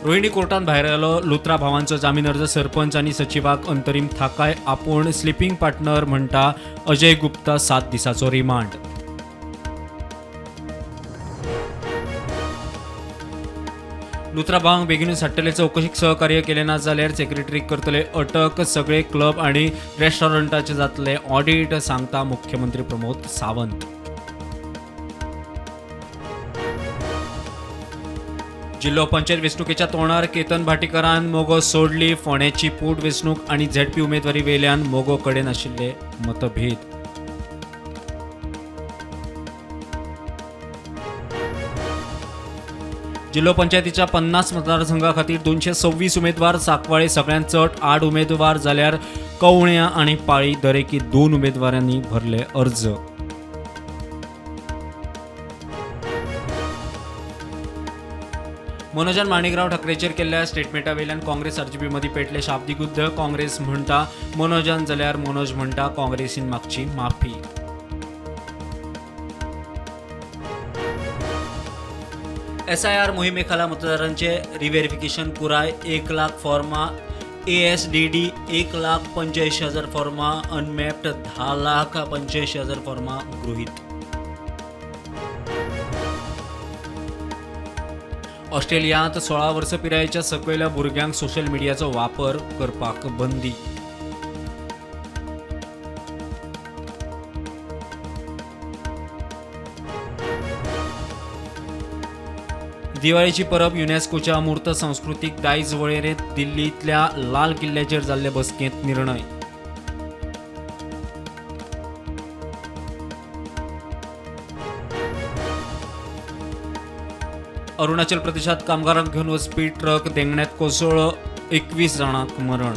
रोहिणी कोर्टान भायर आयलो. लुत्रा भावांचो जामीन अर्ज. सरपंच आनी सचिवाक अंतरीम थाकाय. आपूण स्लिपींग पार्टनर म्हणटा अजय गुप्ता. 7 दिसाचो रिमांड. लुत्रा भावांक बेगीनूच हाडटले. चवकशीक सहकार्य केले ना जाल्यार सेक्रेटरीक करतले अटक. सगळे क्लब आनी रेस्टॉरंटाचे जातले ऑडिट, सांगता मुख्यमंत्री प्रमोद सावंत. जिल्लो पंचायत वेंचणुकेच्या तोंडार केतन भाटीकारान मोगो सोडली. फोंड्याची पोट वेंचणूक आनी झेडपी उमेदवारी वेल्यान मोगो कडेन आशिल्ले मतभेद. जिल्लो पंचायतीच्या 50 मतदारसंघा खातीर 226 उमेदवार. सांकवाळे सगळ्यांत चड 8 उमेदवार जाल्यार कवळ्या आनी पाळी दरेकी 2 उमेदवारांनी भरले अर्ज. मनोजान माणिकराव ठाकरेचेर केल्ल्या स्टेटमेंटा वेल्यान काँग्रेस आरजेपी मदीं पेटले शाब्दीक युध्द. काँग्रेस म्हणटा मनोजान जाल्यार मनोज म्हणटा काँग्रेसीन मागची माफी. SIR मोहिमेखाला मतदारांचे रिव्हेरिफिकेशन पुराय. 1 लाख फॉर्मा. ASDD 1,85,000 फॉर्मा अनमॅप्ड. 10,85,000 फॉर्मा गृहीत. ऑस्ट्रेलियांत 16 वर्सां पिरायेच्या सकयल्या भुरग्यांक सोशल मिडियाचो वापर करपाक बंदी. दिवाळीची परब युनेस्कोच्या अमूर्त सांस्कृतीक दायज वळेरेंत. दिल्लींतल्या लाल किल्ल्याचेर जाल्ले बसकेंत निर्णय. अरुणाचल प्रदेशात कामगारांक घेवन वचपी ट्रक देंगण्यात कोसळ्ळो. 21 जाणांक मरण.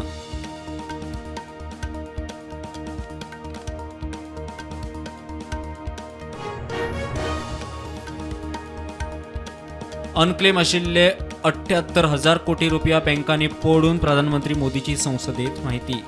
अनक्लेम आशिल्ले 78,000 कोटी रुपया बँकांनी पडून. प्रधानमंत्री मोदीची संसदेत माहिती.